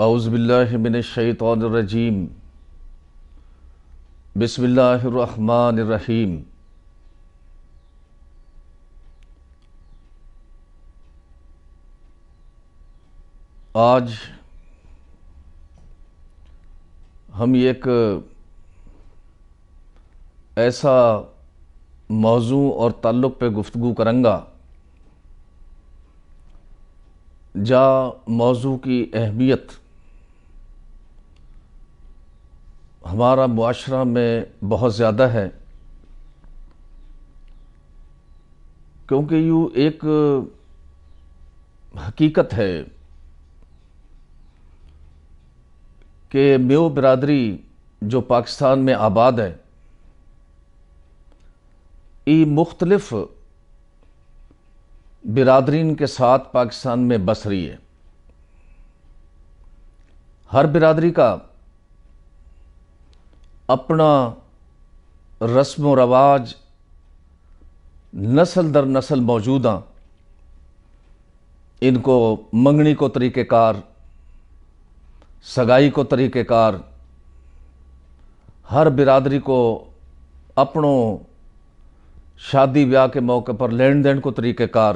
اعوذ باللہ من الشیطان الرجیم بسم اللہ الرحمن الرحیم۔ آج ہم ایک ایسا موضوع اور تعلق پہ گفتگو کریں گا جا موضوع کی اہمیت ہمارا معاشرہ میں بہت زیادہ ہے، کیونکہ یہ ایک حقیقت ہے کہ میو برادری جو پاکستان میں آباد ہے، یہ مختلف برادرین کے ساتھ پاکستان میں بس رہی ہے۔ ہر برادری کا اپنا رسم و رواج نسل در نسل موجود ہیں۔ ان کو منگنی کو طریقہ کار، سگائی کو طریقہ کار، ہر برادری کو اپنوں شادی بیاہ کے موقع پر لین دین کو طریقہ کار،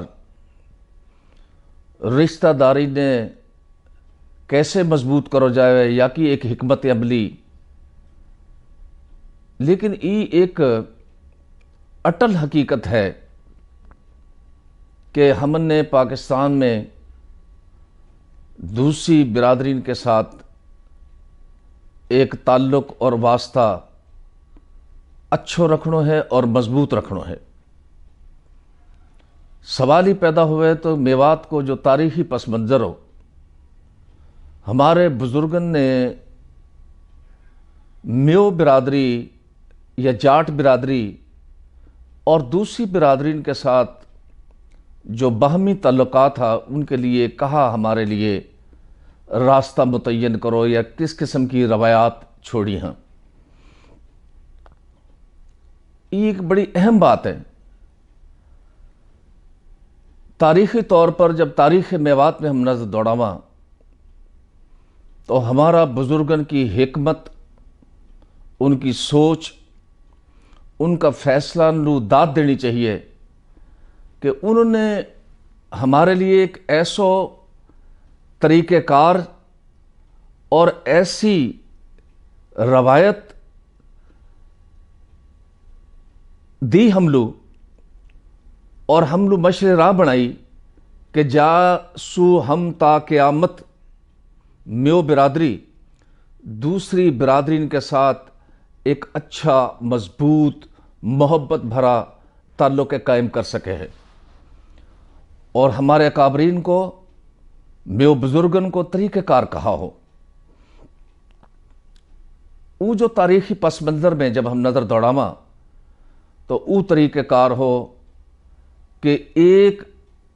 رشتہ داری نے کیسے مضبوط کرو جائے یا کی ایک حکمت عملی، لیکن یہ ایک اٹل حقیقت ہے کہ ہم نے پاکستان میں دوسری برادرین کے ساتھ ایک تعلق اور واسطہ اچھو رکھنو ہے اور مضبوط رکھنو ہے۔ سوال ہی پیدا ہوئے تو میوات کو جو تاریخی پس منظر ہو، ہمارے بزرگن نے میو برادری یا جاٹ برادری اور دوسری برادرین کے ساتھ جو باہمی تعلقات تھا ان کے لیے کہا ہمارے لیے راستہ متعین کرو یا کس قسم کی روایات چھوڑی ہیں۔ یہ ایک بڑی اہم بات ہے۔ تاریخی طور پر جب تاریخ میوات میں ہم نظر دوڑاواں تو ہمارا بزرگن کی حکمت، ان کی سوچ، ان کا فیصلہ نو داد دینی چاہیے کہ انہوں نے ہمارے لیے ایک ایسو طریقہ کار اور ایسی روایت دی ہم لو اور ہم لو مشر راہ بنائی کہ جا سو ہم تا قیامت میو برادری دوسری برادرین کے ساتھ ایک اچھا مضبوط محبت بھرا تعلق قائم کر سکے ہے، اور ہمارے اکابرین کو میو بزرگن کو طریقہ کار کہا ہو۔ وہ جو تاریخی پس منظر میں جب ہم نظر دوڑاواں تو وہ طریقہ کار ہو کہ ایک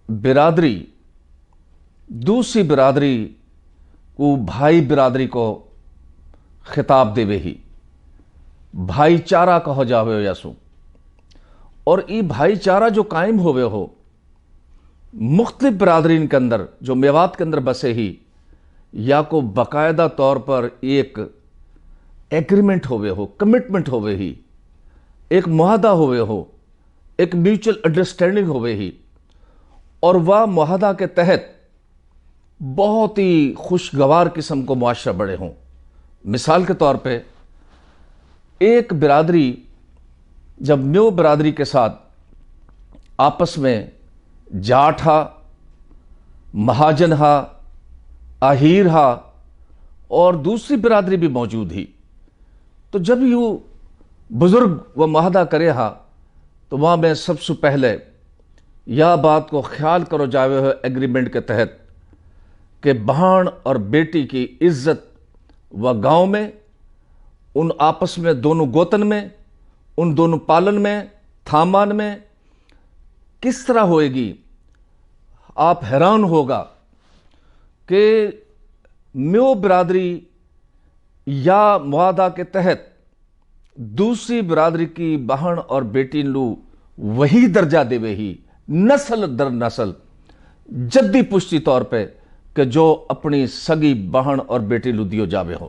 برادری دوسری برادری کو بھائی برادری کو خطاب دے وہی بھائی چارہ کہو جاوے یاسو، اور یہ بھائی چارہ جو قائم ہوئے ہو مختلف برادرین کے اندر جو میوات کے اندر بسے ہی، یا کو باقاعدہ طور پر ایک ایگریمنٹ ہوئے ہو، کمٹمنٹ ہوئے ہی، ایک معاہدہ ہوئے ہو، ایک میوچل انڈرسٹینڈنگ ہوئے ہی، اور وہ معاہدہ کے تحت بہت ہی خوشگوار قسم کو معاشرہ بڑے ہوں۔ مثال کے طور پہ ایک برادری جب میو برادری کے ساتھ آپس میں جاٹ ہا، مہاجن ہا، آہیر ہا اور دوسری برادری بھی موجود ہی، تو جب یوں بزرگ و معاہدہ کرے ہا تو وہاں میں سب سے پہلے یا بات کو خیال کرو جاوے ہو ایگریمنٹ کے تحت کہ بہن اور بیٹی کی عزت و گاؤں میں، ان آپس میں دونوں گوتن میں، ان دونوں پالن میں، تھامان میں کس طرح ہوئے گی۔ آپ حیران ہوگا کہ میو برادری یا معاہدہ کے تحت دوسری برادری کی بہن اور بیٹی لو وہی درجہ دے وہی نسل در نسل جدی پشتی طور پہ کہ جو اپنی سگی بہن اور بیٹی لدیو جاوے ہو،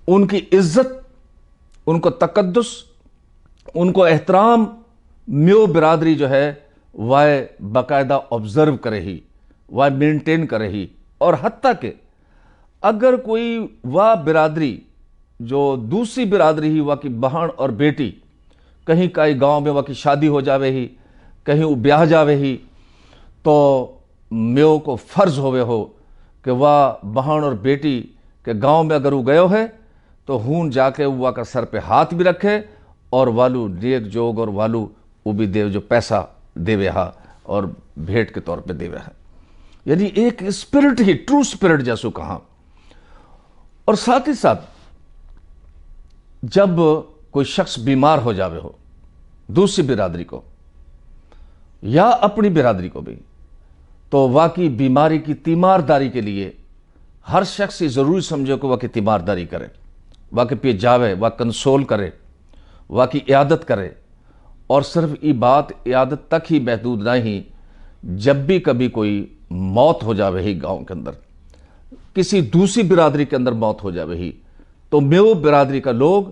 ان کی عزت، ان کو تقدس، ان کو احترام میو برادری جو ہے وہ باقاعدہ آبزرو کرے ہی، وہ مینٹین کرے ہی. اور حتیٰ کہ اگر کوئی وہ برادری جو دوسری برادری ہی، وہ کی بہن اور بیٹی کہیں کئی گاؤں میں وہ کی شادی ہو جاوے ہی، کہیں وہ بیاہ جاوے ہی، تو میو کو فرض ہوئے ہو کہ وہ بہن اور بیٹی کے گاؤں میں اگر وہ گئے ہے تو ہون جا کے وہ کا سر پہ ہاتھ بھی رکھے اور والو نیک جوگ اور والو وہ بھی دے جو پیسہ دے ہا اور بھیٹ کے طور پہ دے ہے. یعنی ایک اسپرٹ ہی، ٹرو اسپرٹ جیسو کہاں. اور ساتھ ہی ساتھ جب کوئی شخص بیمار ہو جاوے ہو دوسری برادری کو یا اپنی برادری کو بھی، تو واقعی بیماری کی تیمارداری کے لیے ہر شخص یہ ضروری سمجھے کہ وہ کی تیمارداری کرے، وہ کے پہ جاوے، وہ کنسول کرے، وہ کی عیادت کرے. اور صرف یہ بات عیادت تک ہی محدود نہ ہی، جب بھی کبھی کوئی موت ہو جاوے ہی گاؤں کے اندر، کسی دوسری برادری کے اندر موت ہو جاوے ہی، تو میو برادری کا لوگ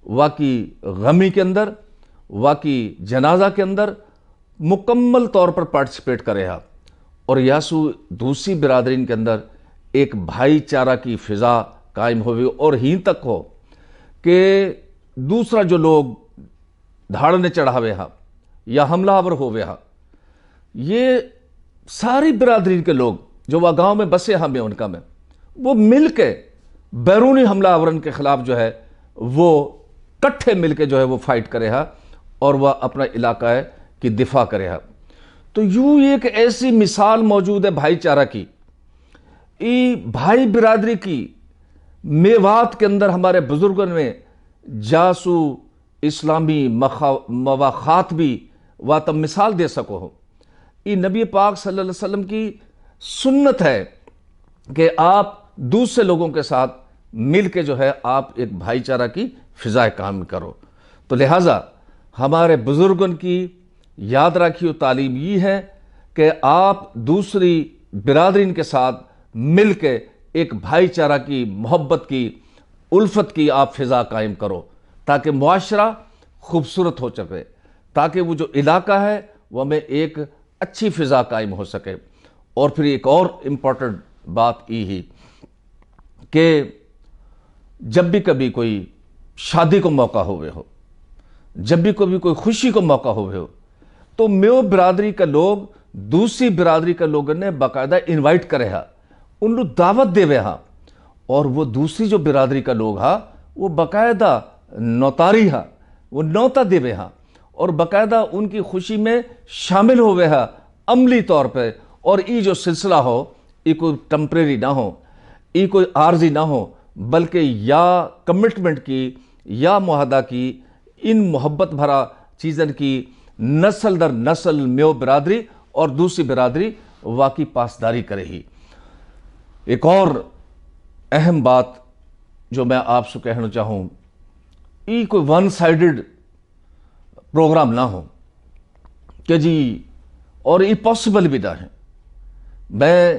وہ کی غمی کے اندر، وہ کی جنازہ کے اندر مکمل طور پر پارٹیسپیٹ کرے ہا. اور یاسو دوسری برادرین کے اندر ایک بھائی چارہ کی فضا قائم ہوئی اور ہی تک ہو کہ دوسرا جو لوگ دھاڑنے چڑھاوے ہا یا حملہ آور ہوئے ہا، یہ ساری برادری کے لوگ جو وہ گاؤں میں بسے ہاں میں ان کا میں وہ مل کے بیرونی حملہ آورن کے خلاف جو ہے وہ کٹھے مل کے جو ہے وہ فائٹ کرے ہا اور وہ اپنا علاقہ ہے کی دفاع کرے ہا. تو یوں ایک ایسی مثال موجود ہے بھائی چارہ کی، بھائی برادری کی میوات کے اندر ہمارے بزرگوں میں جاسو اسلامی مواخات بھی وہ تم مثال دے سکو ہو. یہ نبی پاک صلی اللہ علیہ وسلم کی سنت ہے کہ آپ دوسرے لوگوں کے ساتھ مل کے جو ہے آپ ایک بھائی چارہ کی فضائے کام کرو. تو لہٰذا ہمارے بزرگوں کی یاد رکھیو تعلیم یہ ہے کہ آپ دوسری برادرین کے ساتھ مل کے ایک بھائی چارہ کی، محبت کی، الفت کی آپ فضا قائم کرو تاکہ معاشرہ خوبصورت ہو سکے، تاکہ وہ جو علاقہ ہے وہ میں ایک اچھی فضا قائم ہو سکے. اور پھر ایک اور امپورٹنٹ بات یہ ہی کہ جب بھی کبھی کوئی شادی کو موقع ہوئے ہو، جب بھی کبھی کوئی خوشی کو موقع ہوئے ہو، تو میو برادری کا لوگ دوسری برادری کا لوگوں نے باقاعدہ انوائٹ کرے ہا، ان لوگ دعوت دے ہوئے ہاں. اور وہ دوسری جو برادری کا لوگ ہا وہ باقاعدہ نوتاری ہا، وہ نوتا دے ہوئے ہاں اور باقاعدہ ان کی خوشی میں شامل ہوئے ہاں عملی طور پہ. اور یہ جو سلسلہ ہو یہ کوئی ٹمپریری نہ ہو، یہ کوئی عارضی نہ ہو، بلکہ یا کمٹمنٹ کی یا معاہدہ کی، ان محبت بھرا چیزن کی نسل در نسل میو برادری اور دوسری برادری واقعی پاسداری کرے ہی. ایک اور اہم بات جو میں آپ سے کہنا چاہوں، یہ کوئی ون سائیڈڈ پروگرام نہ ہو کہ جی، اور یہ پاسبل بھی نہ ہے. میں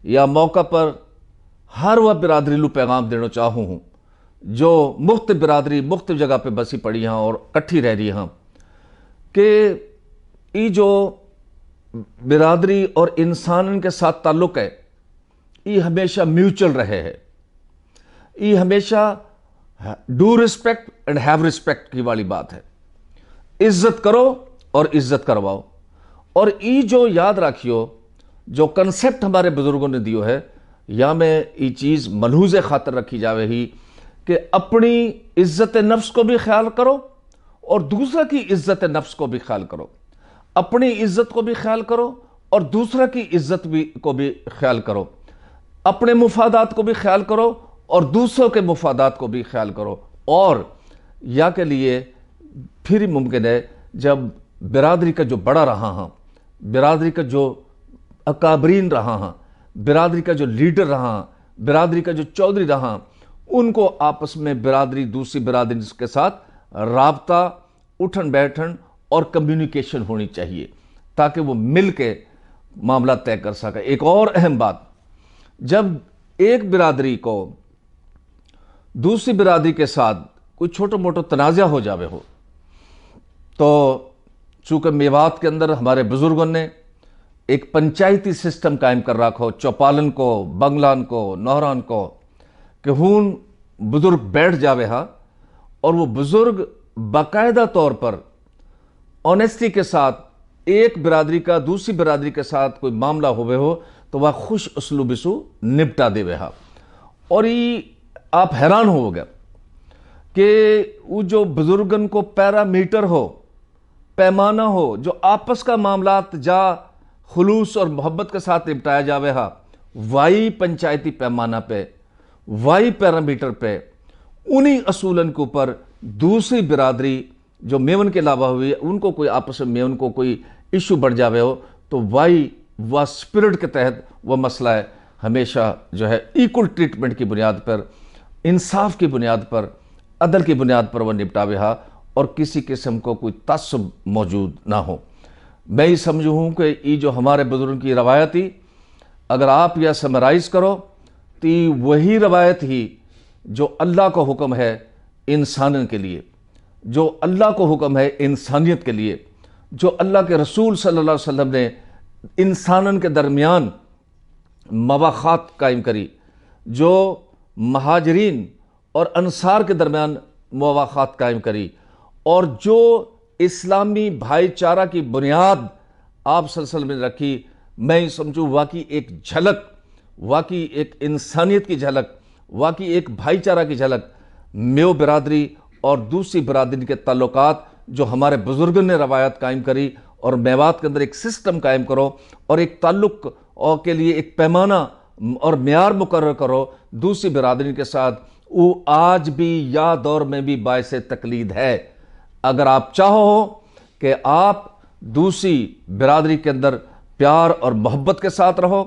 یا موقع پر ہر وہ برادری لو پیغام دینا چاہوں ہوں جو مختلف برادری مختلف جگہ پہ بسی پڑی ہیں اور کٹھی رہ رہی ہیں، کہ یہ جو برادری اور انسان کے ساتھ تعلق ہے یہ ہمیشہ میوچل رہے ہے. یہ ہمیشہ do respect and have respect کی والی بات ہے. عزت کرو اور عزت کرواؤ. اور یہ جو یاد رکھیو جو کنسیپٹ ہمارے بزرگوں نے دیو ہے، یا میں یہ چیز ملحوظ خاطر رکھی جاوے ہی کہ اپنی عزت نفس کو بھی خیال کرو اور دوسرا کی عزت نفس کو بھی خیال کرو. اپنی عزت کو بھی خیال کرو اور دوسرا کی عزت کو بھی خیال کرو. اپنے مفادات کو بھی خیال کرو اور دوسروں کے مفادات کو بھی خیال کرو. اور یا کے لیے پھر ہی ممکن ہے جب برادری کا جو بڑا رہا ہاں، برادری کا جو اکابرین رہا ہاں، برادری کا جو لیڈر رہا ہاں، برادری کا جو چودھری رہا ہاں، ان کو آپس میں برادری دوسری برادری کے ساتھ رابطہ، اٹھن بیٹھن اور کمیونیکیشن ہونی چاہیے تاکہ وہ مل کے معاملہ طے کر سکے. ایک اور اہم بات جب ایک برادری کو دوسری برادری کے ساتھ کوئی چھوٹا موٹا تنازع ہو جاوے ہو، تو چونکہ میوات کے اندر ہمارے بزرگوں نے ایک پنچایتی سسٹم قائم کر رکھو، چوپالن کو، بنگلان کو، نوہران کو، کہ ہون بزرگ بیٹھ جاوے ہاں اور وہ بزرگ باقاعدہ طور پر آنیسٹی کے ساتھ ایک برادری کا دوسری برادری کے ساتھ کوئی معاملہ ہوئے ہو تو وہ خوش اسلوبی سو نپٹا دے وے ہاں۔ اور یہ آپ حیران ہو گیا کہ وہ جو بزرگن کو پیرامیٹر ہو، پیمانہ ہو، جو آپس کا معاملات جا خلوص اور محبت کے ساتھ نپٹایا جاوے ہاں، وائی پنچایتی پیمانہ پہ، وائی پیرامیٹر پہ، انہی اصولن کے اوپر دوسری برادری جو میون کے علاوہ ہوئی ہے ان کو کوئی آپس میں میون کو کوئی ایشو بڑھ جاوے ہو تو وائی وہ سپرٹ کے تحت وہ مسئلہ ہے ہمیشہ جو ہے ایکول ٹریٹمنٹ کی بنیاد پر، انصاف کی بنیاد پر، عدل کی بنیاد پر وہ نپٹاوے ہاں اور کسی قسم کو کوئی تعصب موجود نہ ہو۔ میں یہ سمجھوں ہوں کہ یہ جو ہمارے بزرگوں کی روایت تھی، اگر آپ یہ سمرائز کرو تو وہی روایت ہی جو اللہ کو حکم ہے انسانوں کے لیے، جو اللہ کو حکم ہے انسانیت کے لیے، جو اللہ کے رسول صلی اللہ علیہ وسلم نے انسانوں کے درمیان مواخات قائم کری، جو مہاجرین اور انصار کے درمیان مواخات قائم کری، اور جو اسلامی بھائی چارہ کی بنیاد آپ صلی اللہ علیہ وسلم نے رکھی، میں سمجھوں واقعی ایک جھلک، واقعی ایک انسانیت کی جھلک، واقعی ایک بھائی چارہ کی جھلک میو برادری اور دوسری برادری کے تعلقات جو ہمارے بزرگوں نے روایت قائم کری اور میوات کے اندر ایک سسٹم قائم کرو اور ایک تعلق اور کے لیے ایک پیمانہ اور معیار مقرر کرو دوسری برادری کے ساتھ، وہ آج بھی یا دور میں بھی باعث تقلید ہے۔ اگر آپ چاہو کہ آپ دوسری برادری کے اندر پیار اور محبت کے ساتھ رہو،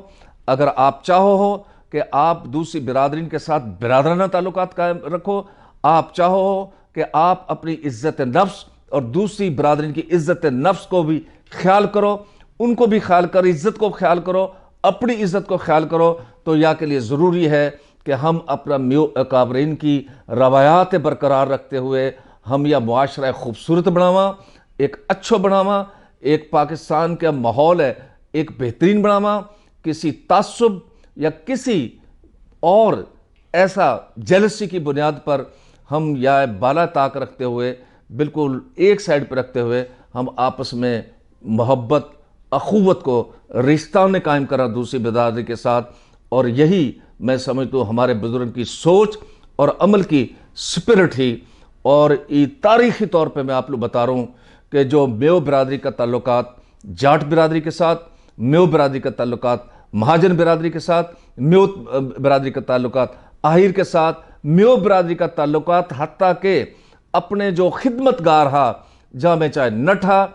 اگر آپ چاہو کہ آپ دوسری برادری کے ساتھ برادرانہ تعلقات قائم رکھو، آپ چاہو کہ آپ اپنی عزت نفس اور دوسری برادری کی عزت نفس کو بھی خیال کرو، ان کو بھی خیال کرو، عزت کو خیال کرو، اپنی عزت کو خیال کرو، تو یا کے لیے ضروری ہے کہ ہم اپنا میو اکابرین کی روایات برقرار رکھتے ہوئے ہم یا معاشرہ خوبصورت بناواں، ایک اچھو بناواں، ایک پاکستان کا ماحول ہے ایک بہترین بناواں، کسی تعصب یا کسی اور ایسا جیلسی کی بنیاد پر ہم یا بالا طاق رکھتے ہوئے بالکل ایک سائڈ پہ رکھتے ہوئے ہم آپس میں محبت اخوت کو رشتہ نے قائم کرا دوسری برادری کے ساتھ، اور یہی میں سمجھتا ہوں ہمارے بزرگ کی سوچ اور عمل کی سپرٹ ہی۔ اور یہ تاریخی طور پہ میں آپ لوگ بتا رہا ہوں کہ جو میو برادری کا تعلقات جاٹ برادری کے ساتھ، میو برادری کا تعلقات مہاجن برادری کے ساتھ، میو برادری کا تعلقات آہیر کے ساتھ، میو برادری کا تعلقات حتیٰ کہ اپنے جو خدمت گار ہا جہاں میں چاہے نٹ ہا،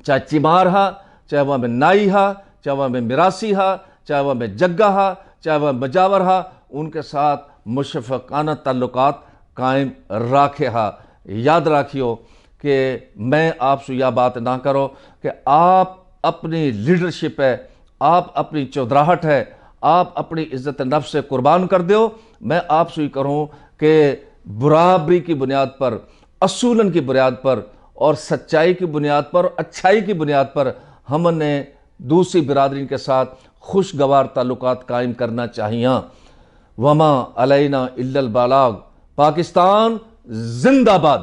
چاہے چمار ہا، چاہے وہاں میں نائی ہا، چاہے وہاں میں مراسی ہا، چاہے وہاں میں جگہ ہا، چاہے وہاں مجاور ہا، ان کے ساتھ مشفقانہ تعلقات قائم راکھے ہا۔ یاد رکھیو کہ میں آپ سے یہ بات نہ کرو کہ آپ اپنی لیڈرشپ ہے، آپ اپنی چودراہٹ ہے، آپ اپنی عزت نفس سے قربان کر دیو۔ میں آپ سے یہ کروں کہ برابری کی بنیاد پر، اصولن کی بنیاد پر اور سچائی کی بنیاد پر اور اچھائی کی بنیاد پر ہم نے دوسری برادری کے ساتھ خوشگوار تعلقات قائم کرنا چاہیے۔ وما علینا الا البلاغ۔ پاکستان زندہ باد۔